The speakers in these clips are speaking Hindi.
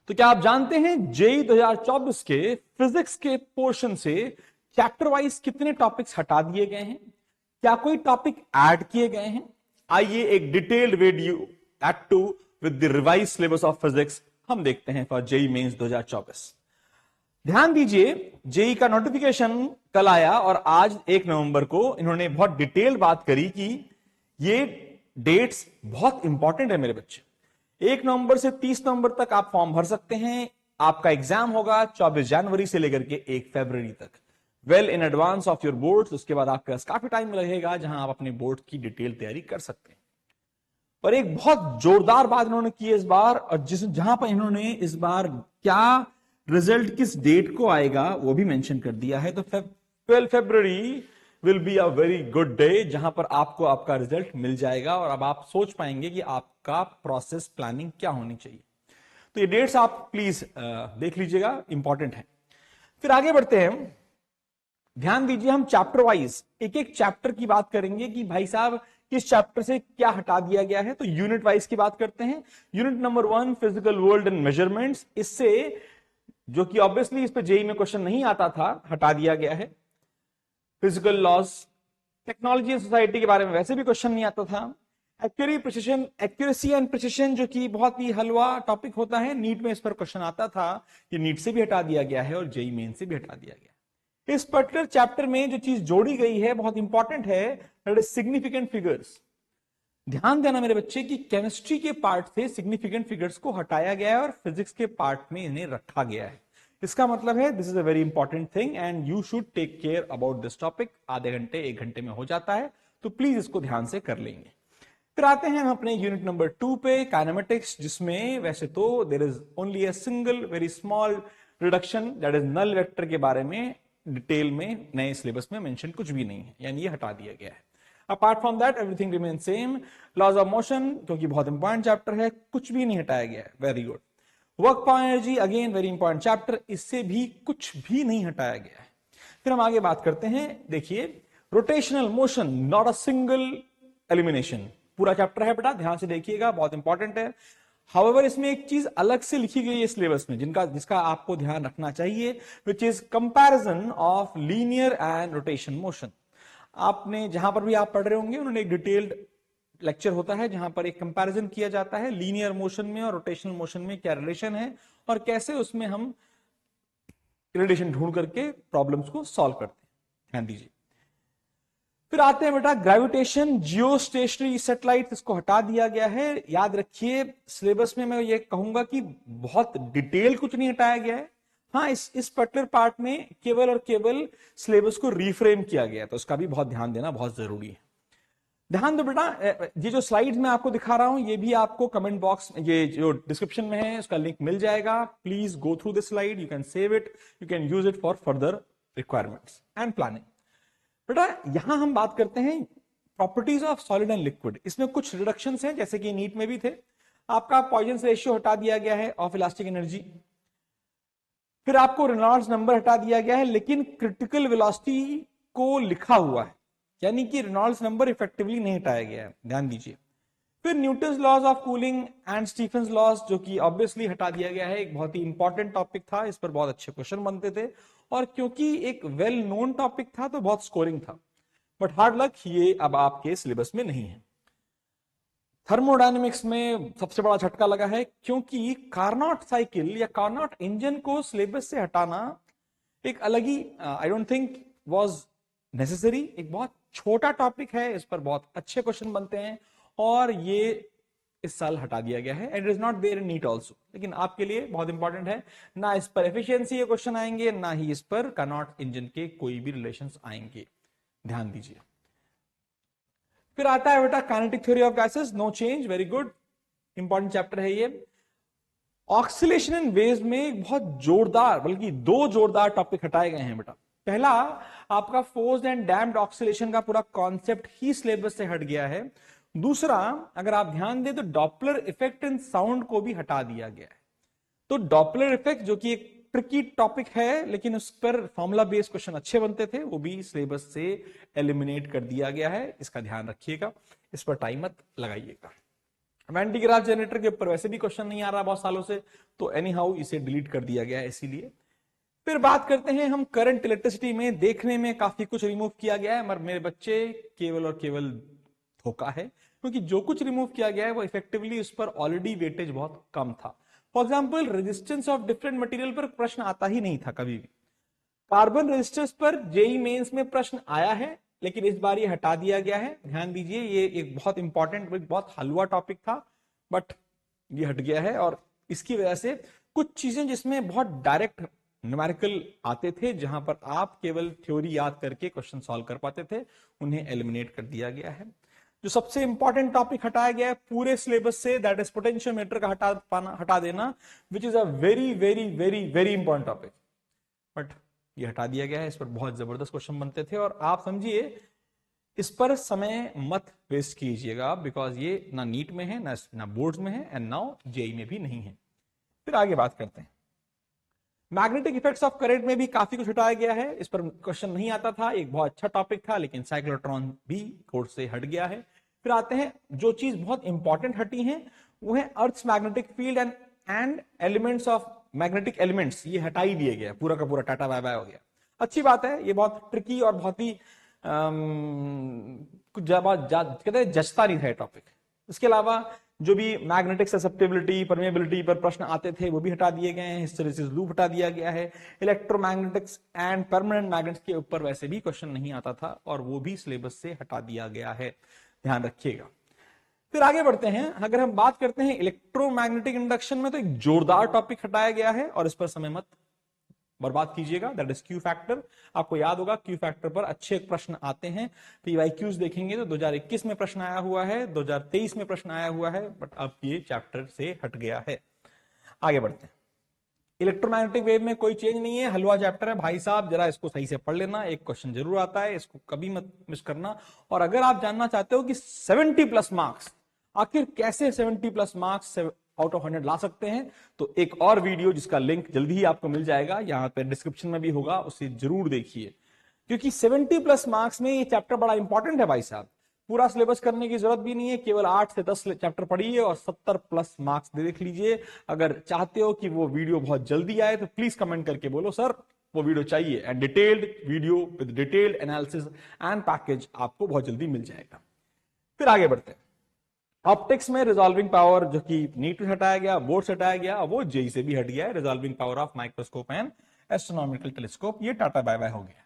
तो क्या आप जानते हैं जेई 2024 के फिजिक्स के पोर्शन से चैप्टर वाइज कितने टॉपिक्स हटा दिए गए हैं? क्या कोई टॉपिक ऐड किए गए हैं? आइए एक detailed video at two with the revised syllabus of physics हम देखते हैं फॉर जेई मेंस 2024। ध्यान दीजिए, जेई का नोटिफिकेशन कल आया और आज 1 नवंबर को इन्होंने बहुत डिटेल्ड बात करी कि ये डेट्स बहुत इंपॉर्टेंट है मेरे बच्चे। 1 नवंबर से 30 नवंबर तक आप फॉर्म भर सकते हैं। आपका एग्जाम होगा 24 जनवरी से लेकर के 1 फरवरी तक, well in advance of your boards. उसके बाद आपके पास काफी टाइम लगेगा जहां आप अपने बोर्ड की डिटेल तैयारी कर सकते हैं। और एक बहुत जोरदार बात इन्होंने की इस बार, और जहां पर इन्होंने इस बार क्या रिजल्ट किस डेट को आएगा वो भी मेंशन कर दिया है। तो 12 February will be a very good day जहां पर आपको आपका रिजल्ट मिल जाएगा और अब आप सोच पाएंगे कि आपका प्रोसेस प्लानिंग क्या होनी चाहिए। तो ये डेट्स आप प्लीज देख लीजिएगा, इंपॉर्टेंट है। फिर आगे बढ़ते हैं। ध्यान दीजिए, हम चैप्टर वाइज एक एक चैप्टर की बात करेंगे कि भाई साहब किस चैप्टर से क्या हटा दिया गया है। तो यूनिट वाइज की बात करते हैं। Unit number 1 physical world and measurements, इससे जो कि ऑब्वियसली इस पे जेई में क्वेश्चन नहीं आता था, हटा दिया गया है। Physical laws, technology and society के बारे में वैसे भी क्वेश्चन नहीं आता था। एक्यूरेसी एंड प्रिसिशन जो कि बहुत ही हलवा टॉपिक होता है, नीट में इस पर क्वेश्चन आता था, ये नीट से भी हटा दिया गया है और जेई मेन से भी हटा दिया गया। इस पर्टिकुलर चैप्टर में जो चीज जोड़ी गई है बहुत इंपॉर्टेंट है, दैट इज सिग्निफिकेंट फिगर्स। ध्यान देना मेरे बच्चे कि केमिस्ट्री के पार्ट से सिग्निफिकेंट फिगर्स को हटाया गया है और फिजिक्स के पार्ट में इन्हें रखा गया है। इसका मतलब है this is a very important thing and you should take care about this topic. आधे घंटे 1 घंटे में हो जाता है, तो प्लीज इसको ध्यान से कर लेंगे। फिर आते हैं हम अपने यूनिट नंबर 2 पे, काइनेमेटिक्स, जिसमें वैसे तो there is only a single very small reduction, that is null vector के बारे में डिटेल में नए सिलेबस में मेंशन कुछ भी नहीं है, यानी ये हटा दिया गया है। Apart from that everything remain same. Laws of motion, क्योंकि बहुत इंपॉर्टेंट चैप्टर है, कुछ भी नहीं हटाया गया है, very good. Work power energy, again very important chapter, इससे भी कुछ भी नहीं हटाया गया है। फिर हम आगे बात करते हैं। देखिए, rotational motion, not a single elimination, पूरा चैप्टर है बेटा, ध्यान से देखिएगा, बहुत इंपॉर्टेंट है। हाउएवर इसमें एक चीज अलग से लिखी गई है सिलेबस में, जिसका आपको ध्यान रखना चाहिए, which is comparison of linear and rotation motion. आपने जहां पर भी आप पढ़ रहे होंगे, उन्होंने एक डिटेल्ड लेक्चर होता है जहां पर एक कंपैरिजन किया जाता है लीनियर मोशन में और रोटेशनल मोशन में क्या रिलेशन है और कैसे उसमें हम रिलेशन ढूंढ करके प्रॉब्लम्स को सॉल्व करते हैं। ध्यान दीजिए। फिर आते हैं बेटा ग्रेविटेशन, जियो स्टेशनरी सैटेलाइट, इसको हटा दिया गया है। याद रखिए, सिलेबस में मैं ये कहूंगा कि बहुत डिटेल कुछ नहीं हटाया गया है। हाँ, इस पर्टिकुलर पार्ट में केवल और केवल सिलेबस को रिफ्रेम किया गया है, तो उसका भी बहुत ध्यान देना बहुत जरूरी है। ध्यान दो बेटा, ये जो स्लाइड्स मैं आपको दिखा रहा हूं, ये भी आपको कमेंट बॉक्स, ये जो डिस्क्रिप्शन में है उसका लिंक मिल जाएगा। Please go through this slide, you can save it, you can use it for further requirements and planning. बेटा यहां हम बात करते हैं properties of solid and liquid. इसमें कुछ रिडक्शंस हैं, जैसे कि नीट में भी थे। आपका पॉइजन रेशियो हटा दिया गया है ऑफ इलास्टिक एनर्जी। फिर आपको रेनॉल्ड्स नंबर हटा दिया गया है, लेकिन क्रिटिकल वेलोसिटी को लिखा हुआ है, यानी कि रेनॉल्ड्स नंबर इफेक्टिवली नहीं हटाया गया है, ध्यान दीजिए। फिर Newton's laws of cooling and Stefan's laws, जो कि ऑब्वियसली हटा दिया गया है, एक बहुत ही इंपॉर्टेंट टॉपिक था, इस पर बहुत अच्छे क्वेश्चन बनते थे और क्योंकि एक वेल नोन टॉपिक था तो बहुत स्कोरिंग था। बट हार्ड लक, ये अब आपके सिलेबस में नहीं है। थर्मोडायनेमिक्स में सबसे बड़ा झटका लगा है, क्योंकि कार्नोट साइकिल या कार्नोट इंजन को सिलेबस से हटाना एक अलग ही, I don't think was necessary. एक बहुत छोटा टॉपिक है, इस पर बहुत अच्छे क्वेश्चन बनते हैं और ये इस साल हटा दिया गया है and it is not there in NEET also. लेकिन आपके लिए बहुत इंपॉर्टेंट है, ना इस पर एफिशिएंसी के क्वेश्चन आएंगे, ना ही इस पर कार्नोट इंजन के कोई भी रिलेशंस आएंगे, ध्यान दीजिए। फिर आता है बेटा kinetic theory of gases, no change, very good, important chapter है ये। ऑक्सीलेशन एंड वेव्स में एक बहुत जोरदार, बल्कि 2 जोरदार टॉपिक हटाए गए हैं बेटा। पहला, आपका फोर्स्ड एंड डैम्प्ड ऑक्सीलेशन का पूरा कॉन्सेप्ट ही सिलेबस से हट गया है। दूसरा, अगर आप ध्यान दें तो डॉपलर इफेक्ट इन साउंड को भी हटा दिया गया है। तो डॉपलर इफेक्ट जो कि एक ट्रिकी टॉपिक है, लेकिन उस पर फॉर्मूला बेस्ड क्वेश्चन अच्छे बनते थे, वो भी सिलेबस से एलिमिनेट कर दिया गया है, इसका ध्यान रखिएगा, इस पर टाइम मत लगाइएगा। वेन डी ग्राफ जनरेटर के ऊपर वैसे भी क्वेश्चन नहीं आ रहा बहुत सालों से, तो एनी हाउ इसे डिलीट कर दिया गया है इसीलिए। फिर बात करते हैं हम करंट इलेक्ट्रिसिटी में, देखने में काफी कुछ रिमूव किया गया है, मगर मेरे बच्चे केवल और केवल धोखा है, क्योंकि जो कुछ रिमूव किया गया है वो इफेक्टिवली उस पर ऑलरेडी वेटेज बहुत कम था। For example resistance of different material पर प्रश्न आता ही नहीं था कभी भी। कार्बन रेजिस्टेंस पर जेई मेंस में प्रश्न आया है, लेकिन इस बार ये हटा दिया गया है। ध्यान दीजिए, ये एक बहुत इंपॉर्टेंट, बहुत हलवा टॉपिक था, बट ये हट गया है। और इसकी वजह से कुछ चीजें जिसमें बहुत डायरेक्ट न्यूमेरिकल आते थे, जहां पर आप केवल थ्योरी याद करके क्वेश्चन सॉल्व कर पाते थे, उन्हें एलिमिनेट कर दिया गया है। जो सबसे इंपॉर्टेंट टॉपिक हटाया गया है पूरे सिलेबस से, दैट इज पोटेंशियोमीटर का हटा देना, which is a very very very very important topic, but ये हटा दिया गया है। इस पर बहुत जबरदस्त क्वेश्चन बनते थे, और आप समझिए इस पर समय मत वेस्ट कीजिएगा, बिकॉज ये ना नीट में है, ना बोर्ड्स में है, एंड नाउ जेई में भी नहीं है। फिर आगे बात करते हैं, मैग्नेटिक इफेक्ट्स ऑफ करंट में भी काफी कुछ हटाया गया है। इस पर क्वेश्चन नहीं आता था, एक बहुत अच्छा टॉपिक था, लेकिन साइक्लोट्रॉन भी कोर्स से हट गया है। फिर आते हैं जो चीज बहुत इंपॉर्टेंट हटी है, वो है earth's magnetic field and elements of magnetic elements, ये हटा ही दिए गया, पूरा का पूरा टाटा बाय बाय हो गया। अच्छी बात है, ये बहुत ट्रिकी और बहुत ही कुछ कहते हैं जचता नहीं था टॉपिक। इसके अलावा जो भी मैग्नेटिक ससेप्टिबिलिटी, परमेबिलिटी पर प्रश्न आते थे वो भी हटा दिए गए हैं। हिस्टैरिसीस लूप हटा दिया गया है। इलेक्ट्रोमैग्नेटिक्स एंड परमानेंट मैग्नेट्स के ऊपर वैसे भी क्वेश्चन नहीं आता था, और वो भी सिलेबस से हटा दिया गया है, ध्यान रखिएगा। फिर आगे बढ़ते हैं, अगर हम बात करते हैं इलेक्ट्रोमैग्नेटिक इंडक्शन में, तो एक जोरदार टॉपिक हटाया गया है, और इस पर समय मत बर्बाद कीजिएगा, दैट इज क्यू फैक्टर। आपको याद होगा क्यू फैक्टर पर अच्छे प्रश्न आते हैं। पीवाईक्यूज देखेंगे तो 2021 में प्रश्न आया हुआ है, 2023 में प्रश्न आया हुआ है, बट अब ये चैप्टर से हट गया है। आगे बढ़ते हैं, इलेक्ट्रोमैग्नेटिक वेव में कोई चेंज नहीं है, हलवा चैप्टर है भाई साहब, जरा इसको सही से पढ़ लेना, एक क्वेश्चन जरूर आता है, इसको कभी मत मिस करना। और अगर आप जानना चाहते हो कि 70+ मार्क्स, आखिर कैसे 70+ मार्क्स आउट ऑफ 100 ला सकते हैं, तो एक और वीडियो जिसका लिंक जल्दी ही आपको मिल जाएगा, यहां पे डिस्क्रिप्शन में भी होगा, उसे जरूर देखिए, क्योंकि 70+ मार्क्स में ये चैप्टर बड़ा इंपॉर्टेंट है भाई साहब। पूरा सिलेबस करने की जरूरत भी नहीं है, केवल 8 से 10 चैप्टर पढ़िए और 70+ मार्क्स देख लीजिए। अगर चाहते हो कि वो वीडियो बहुत जल्दी आए तो प्लीज कमेंट करके बोलो सर वो वीडियो चाहिए, and detailed video with detailed analysis and package आपको बहुत जल्दी मिल जाएगा। फिर आगे बढ़ते हैं, ऑप्टिक्स में रिजॉल्विंग पावर, जो कि नीट से हटाया गया, बोर्ड से हटाया गया, वो जेई से भी हट गया है। Resolving power of microscope and astronomical telescope, ये टाटा बाय बाय हो गया।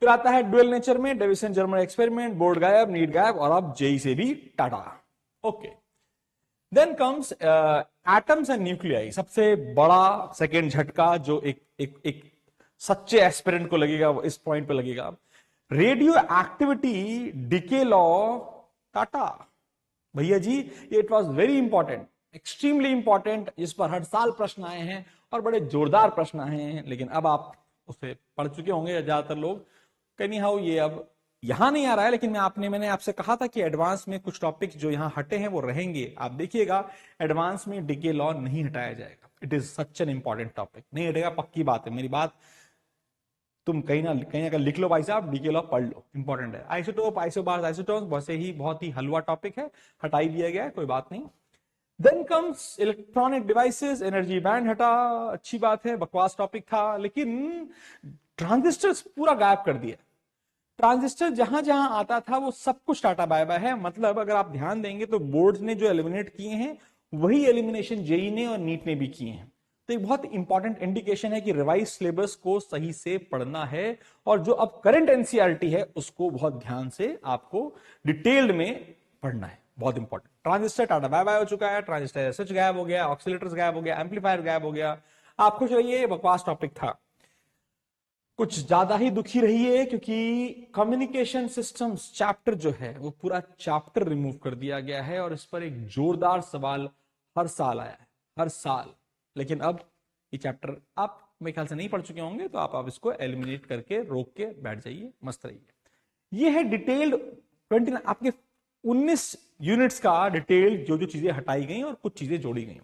फिर आता है डुअल नेचर में, डेविसन जर्मन एक्सपेरिमेंट, बोर्ड गायब, नीट गायब, और अब जेई से भी tata. Okay, then comes atoms and nuclei, सबसे बड़ा सेकेंड झटका जो एक सच्चे एस्पिरेंट को लगेगा, वो इस पॉइंट पे लगेगा। रेडियो एक्टिविटी डिके लॉ, टाटा भैया जी, it was very important, extremely important, जिस पर हर साल प्रश्न आए हैं और बड़े जोरदार प्रश्न आए हैं, लेकिन अब आप उसे पढ़ चुके होंगे ज्यादातर लोग। कैनी हाउ ये अब यहां नहीं आ रहा है, लेकिन मैंने आपसे कहा था कि एडवांस में कुछ टॉपिक्स जो यहां हटे हैं वो रहेंगे। आप देखिएगा एडवांस में डिके लॉ नहीं हटाया जाएगा, it is such an important topic, नहीं हटेगा, पक्की बात है, मेरी बात तुम कहीं ना लिख लो भाई साहब, डीके लॉ पढ़ लो, इंपॉर्टेंट है। आइसोटोप, आइसोबार्स, आइसोटोन्स वैसे ही बहुत ही हलवा टॉपिक है, हटाई दिया गया है, कोई बात नहीं। Then comes electronic devices, energy band हटा, अच्छी बात है, बकवास टॉपिक था, लेकिन ट्रांजिस्टर्स पूरा गायब कर दिया। ट्रांजिस्टर जहां जहां आता था वो सब कुछ टाटा बाय बाय है। मतलब अगर आप ध्यान देंगे तो बोर्ड्स ने जो एलिमिनेट किए हैं वही एलिमिनेशन जेई ने और नीट ने भी किए हैं। तो एक बहुत इंपॉर्टेंट इंडिकेशन है कि रिवाइज सिलेबस को सही से पढ़ना है, और जो अब करंट एनसीईआरटी है उसको बहुत ध्यान से आपको डिटेल्ड में पढ़ना है, बहुत important. Transistor tata bye bye हो चुका है, ट्रांजिस्टर सच गायब हो गया, ऑक्सीलेटर्स गायब हो गया, एम्पलीफायर गायब हो गया। आप खुश रहिए, बकवास टॉपिक था। कुछ ज्यादा ही दुखी रहिए, क्योंकि कम्युनिकेशन सिस्टम्स चैप्टर जो है वो पूरा चैप्टर रिमूव कर दिया गया है, और इस पर एक जोरदार सवाल हर साल आया है, हर साल। लेकिन अब ये चैप्टर आप मेरे ख्याल से नहीं पढ़ चुके होंगे, तो आप इसको एलिमिनेट करके रोक के बैठ जाइए, मस्त रहिए। ये है डिटेल्ड 29 आपके 19 यूनिट्स का डिटेल, जो जो चीजें हटाई गई और कुछ चीजें जोड़ी गई।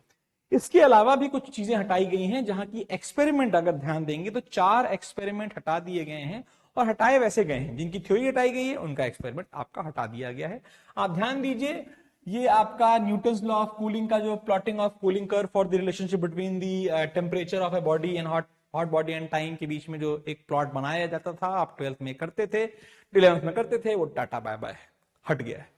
इसके अलावा भी कुछ चीजें हटाई गई हैं, जहां की एक्सपेरिमेंट अगर ध्यान देंगे तो 4 एक्सपेरिमेंट हटा दिए गए हैं, और हटाए वैसे गए हैं, जिनकी थ्योरी हटाई गई है उनका एक्सपेरिमेंट आपका हटा दिया गया है। आप ध्यान दीजिए, ये आपका न्यूटन्स लॉ ऑफ कूलिंग का जो plotting of cooling curve for the relationship between the temperature of a body and hot body and time के बीच में जो एक प्लॉट बनाया जाता था, आप 12th में करते थे, 11th में करते थे, वो टाटा बाय बाय हट गया है।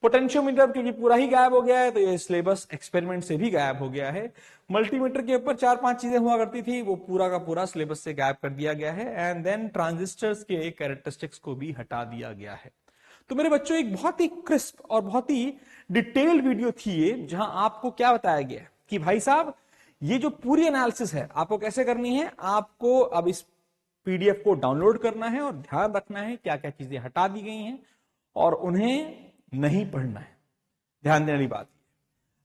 पोटेंशियोमीटर क्योंकि पूरा ही गायब हो गया है, तो ये सिलेबस एक्सपेरिमेंट से भी गायब हो गया है। मल्टीमीटर के ऊपर 4-5 चीजें हुआ करती थी, वो पूरा का पूरा सिलेबस से गायब कर दिया गया है। एंड देन ट्रांजिस्टर्स के कैरेक्टरिस्टिक्स को भी हटा दिया गया है। तो मेरे बच्चों, एक बहुत ही क्रिस्प और बहुत ही डिटेल्ड वीडियो थी ये, जहां आपको क्या बताया गया कि भाई साहब, ये जो पूरी एनालिसिस है आपको कैसे करनी है। आपको अब इस पीडीएफ को डाउनलोड करना है और ध्यान रखना है क्या क्या चीजें हटा दी गई हैं और उन्हें नहीं पढ़ना है। ध्यान देने वाली बात,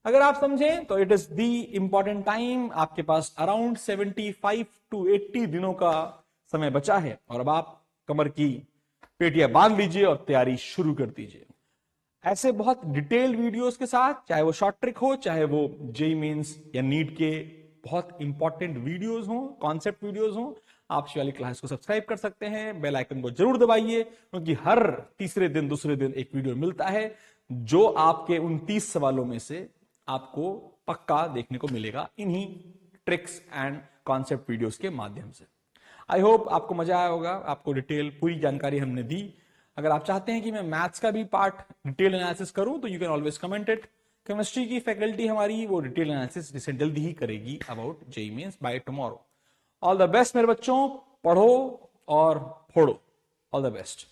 अगर आप समझें तो it is the important time. आपके पास अराउंड 75 to 80 दिनों का समय बचा है और अब आप कमर की पेटियां बांध लीजिए और तैयारी शुरू कर दीजिए। ऐसे बहुत डिटेल्ड वीडियोस के साथ, चाहे वो शॉर्ट ट्रिक हो, चाहे वो जेईई मेंस या नीट के बहुत इंपॉर्टेंट वीडियोस हो, कॉन्सेप्ट वीडियोस हो, आप इस वाली क्लास को सब्सक्राइब कर सकते हैं। बेल आइकन को जरूर दबाइए, क्योंकि हर तीसरे दिन दूसरे दिन एक वीडियो मिलता है जो आपके उन 30 सवालों में से आपको पक्का देखने को मिलेगा इन्हीं ट्रिक्स एंड कॉन्सेप्ट वीडियोस के माध्यम से। आई होप आपको मजा आया होगा, आपको डिटेल पूरी जानकारी हमने दी। अगर आप चाहते हैं कि मैं मैथ्स का भी पार्ट डिटेल एनालिसिस करूं तो you can always comment it. Chemistry की फैकल्टी हमारी वो डिटेल एनालिसिस जिसे जल्दी ही करेगी about JEE mains by tomorrow. All the best मेरे बच्चों, पढ़ो और फोड़ो। All the best.